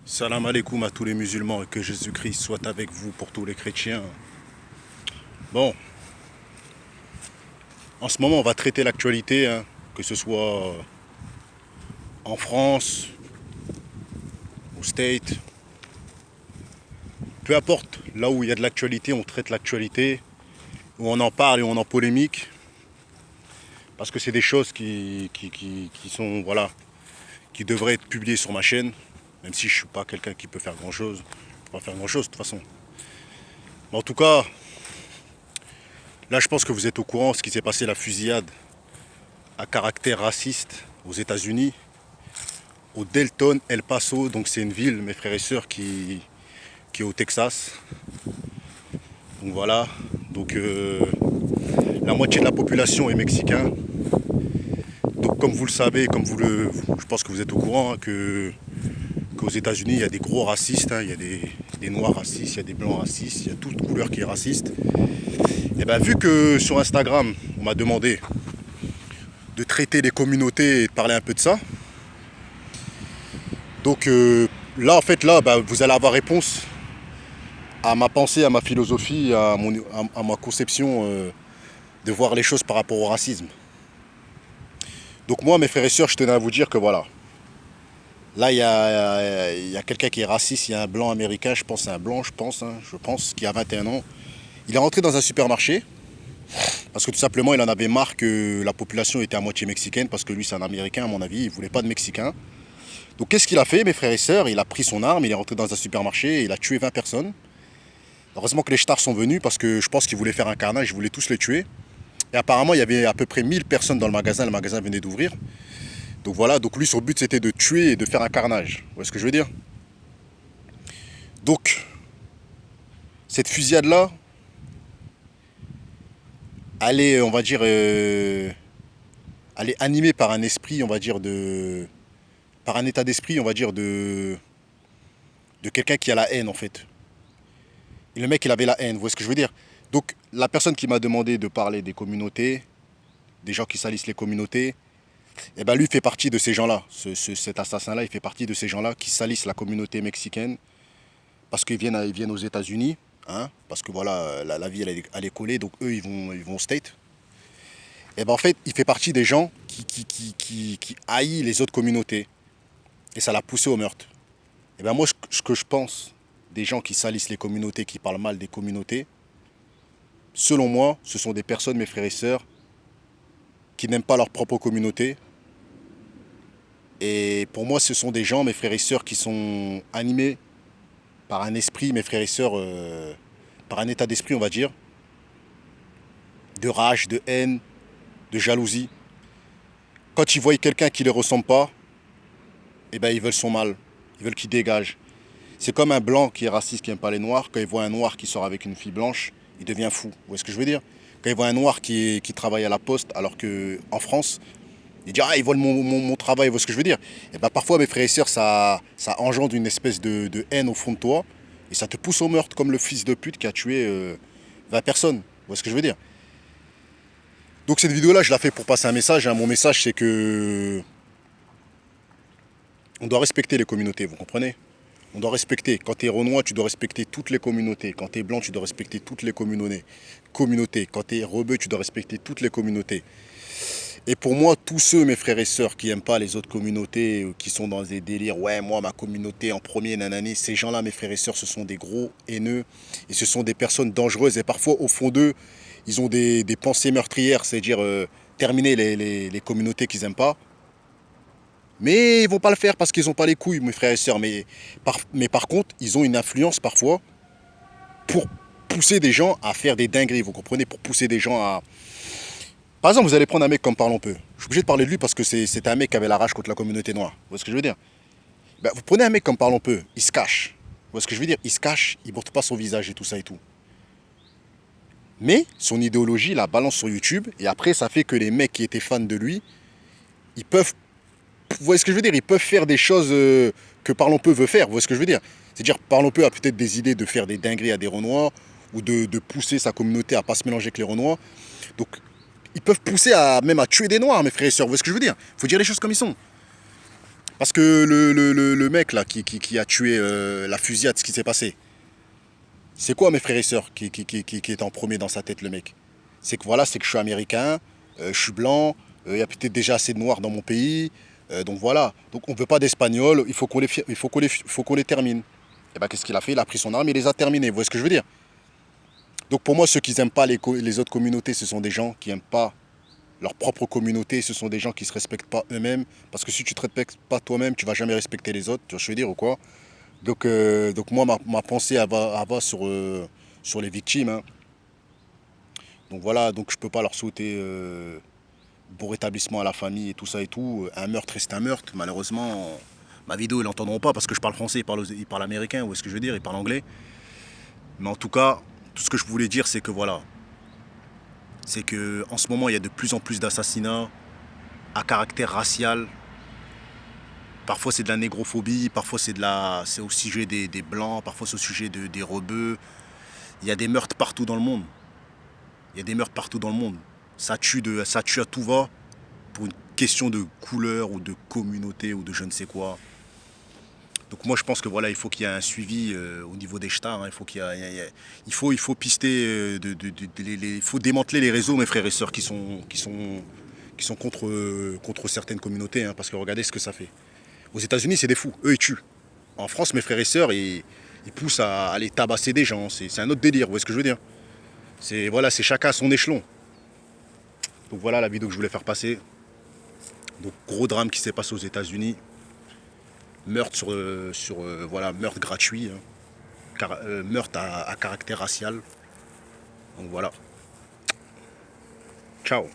Salam alaikum à tous les musulmans et que Jésus-Christ soit avec vous pour tous les chrétiens. Bon, en ce moment on va traiter l'actualité, hein, que ce soit en France, au State, peu importe, là où il y a de l'actualité, on traite l'actualité, où on en parle et on en polémique, parce que c'est des choses qui sont, voilà, qui devraient être publiées sur ma chaîne, même si je ne suis pas quelqu'un qui peut faire grand-chose, je ne peux pas faire grand-chose de toute façon. Mais en tout cas, là je pense que vous êtes au courant de ce qui s'est passé, la fusillade à caractère raciste aux États-Unis, au Delton, El Paso, donc c'est une ville, mes frères et sœurs, qui est au Texas. Donc voilà, donc la moitié de la population est mexicain. Donc comme vous le savez, je pense que vous êtes au courant, hein, qu'aux États-Unis il y a des gros racistes, hein, il y a des noirs racistes, il y a des blancs racistes, il y a toute couleur qui est raciste. Et bien vu que sur Instagram on m'a demandé de traiter les communautés et de parler un peu de ça, donc là en fait vous allez avoir réponse à ma pensée, à ma philosophie, à ma conception de voir les choses par rapport au racisme. Donc moi, mes frères et sœurs, je tenais à vous dire que voilà, là il y a quelqu'un qui est raciste, il y a un blanc américain, je pense c'est un blanc, je pense, qui a 21 ans. Il est rentré dans un supermarché, parce que tout simplement il en avait marre que la population était à moitié mexicaine, parce que lui c'est un américain à mon avis, il ne voulait pas de mexicains. Donc qu'est-ce qu'il a fait, mes frères et sœurs? Il a pris son arme, il est rentré dans un supermarché, et il a tué 20 personnes. Heureusement que les stars sont venus parce que je pense qu'ils voulaient faire un carnage, ils voulaient tous les tuer. Et apparemment, il y avait à peu près 1000 personnes dans le magasin venait d'ouvrir. Donc voilà, donc lui, son but c'était de tuer et de faire un carnage. Vous voyez ce que je veux dire? Donc, cette fusillade-là, elle est, on va dire, elle est animée par un esprit, on va dire, par un état d'esprit, on va dire, de quelqu'un qui a la haine en fait. Et le mec, il avait la haine, vous voyez ce que je veux dire? Donc, la personne qui m'a demandé de parler des communautés, des gens qui salissent les communautés, et ben lui fait partie de ces gens-là. Cet assassin-là, il fait partie de ces gens-là qui salissent la communauté mexicaine parce qu'ils viennent aux États-Unis, hein, parce que voilà, la vie elle est collée, donc eux ils vont au State. Et ben en fait, il fait partie des gens qui haït les autres communautés. Et ça l'a poussé au meurtre. Et ben moi, ce que je pense des gens qui salissent les communautés, qui parlent mal des communautés, selon moi, ce sont des personnes, mes frères et sœurs, qui n'aiment pas leur propre communauté. Et pour moi, ce sont des gens, mes frères et sœurs, qui sont animés par un esprit, mes frères et sœurs, par un état d'esprit, on va dire, de rage, de haine, de jalousie. Quand ils voient quelqu'un qui ne les ressemble pas, eh ben, ils veulent son mal. Ils veulent qu'il dégage. C'est comme un blanc qui est raciste, qui n'aime pas les noirs. Quand il voit un noir qui sort avec une fille blanche, il devient fou. Vous voyez ce que je veux dire? Quand il voit un noir qui travaille à la poste, alors qu'en France, il dit ah, ils volent mon travail, vous voyez ce que je veux dire? Et ben parfois, mes frères et sœurs, ça engendre une espèce de haine au fond de toi. Et ça te pousse au meurtre, comme le fils de pute qui a tué 20 personnes. Vous voyez ce que je veux dire? Donc cette vidéo-là, je la fais pour passer un message, hein. Mon message, c'est que on doit respecter les communautés, vous comprenez? On doit respecter. Quand tu es renois, tu dois respecter toutes les communautés. Quand tu es blanc, tu dois respecter toutes les communautés. Quand tu es rebeu, tu dois respecter toutes les communautés. Et pour moi, tous ceux, mes frères et sœurs, qui n'aiment pas les autres communautés, qui sont dans des délires, ouais, moi, ma communauté en premier, nanani, ces gens-là, mes frères et sœurs, ce sont des gros haineux. Et ce sont des personnes dangereuses. Et parfois, au fond d'eux, ils ont des pensées meurtrières, c'est-à-dire terminer les communautés qu'ils n'aiment pas. Mais ils vont pas le faire parce qu'ils n'ont pas les couilles, mes frères et sœurs. Mais par contre, ils ont une influence parfois pour pousser des gens à faire des dingueries, vous comprenez? Pour pousser des gens à... Par exemple, vous allez prendre un mec comme Parlons Peu. Je suis obligé de parler de lui parce que c'est un mec qui avait la rage contre la communauté noire. Vous voyez ce que je veux dire? Ben, vous prenez un mec comme Parlons Peu, il se cache. Vous voyez ce que je veux dire? Il se cache, il ne montre pas son visage et tout ça et tout. Mais son idéologie, la balance sur YouTube. Et après, ça fait que les mecs qui étaient fans de lui, ils peuvent... Vous voyez ce que je veux dire? Ils peuvent faire des choses que Parlons Peu veut faire. Vous voyez ce que je veux dire? C'est-à-dire Parlons Peu a peut-être des idées de faire des dingueries à des Renois ou de pousser sa communauté à ne pas se mélanger avec les Renois. Donc, ils peuvent pousser même à tuer des Noirs, mes frères et sœurs. Vous voyez ce que je veux dire? Il faut dire les choses comme ils sont. Parce que le mec là qui a tué la fusillade, ce qui s'est passé, c'est quoi mes frères et sœurs qui est en premier dans sa tête le mec? C'est que voilà, c'est que je suis américain, je suis blanc, il y a peut-être déjà assez de noirs dans mon pays, donc voilà. Donc on ne veut pas d'Espagnols, il faut qu'on les termine. Et ben qu'est-ce qu'il a fait? Il a pris son arme et il les a terminés, vous voyez ce que je veux dire? Donc pour moi, ceux qui n'aiment pas les autres communautés, ce sont des gens qui n'aiment pas leur propre communauté, ce sont des gens qui ne se respectent pas eux-mêmes. Parce que si tu ne te respectes pas toi-même, tu ne vas jamais respecter les autres, tu vois ce que je veux dire ou quoi? Donc moi, ma pensée elle va sur les victimes, hein. Donc voilà, donc je peux pas leur souhaiter bon rétablissement à la famille et tout ça et tout. Un meurtre reste un meurtre. Malheureusement, ma vidéo, ils l'entendront pas parce que je parle français, ils parlent américain, ou est-ce que je veux dire, ils parlent anglais. Mais en tout cas, tout ce que je voulais dire, c'est que voilà, c'est que en ce moment, il y a de plus en plus d'assassinats à caractère racial. Parfois c'est de la négrophobie, parfois c'est au sujet des blancs, parfois c'est au sujet des rebeux. Il y a des meurtres partout dans le monde. Il y a des meurtres partout dans le monde. Ça tue à tout va pour une question de couleur ou de communauté ou de je ne sais quoi. Donc moi je pense que voilà, il faut qu'il y ait un suivi au niveau des stars, hein. Il faut qu'il y ait- il faut pister, il faut démanteler les réseaux, mes frères et sœurs, qui sont contre, contre certaines communautés, hein, parce que regardez ce que ça fait. Aux États-Unis, c'est des fous, eux ils tuent. En France, mes frères et sœurs, ils poussent à aller tabasser des gens. C'est un autre délire, vous voyez ce que je veux dire? C'est voilà, c'est chacun à son échelon. Donc voilà la vidéo que je voulais faire passer. Donc gros drame qui s'est passé aux États-Unis. Meurtre voilà, meurtre gratuit, hein. Meurtre à caractère racial. Donc voilà. Ciao.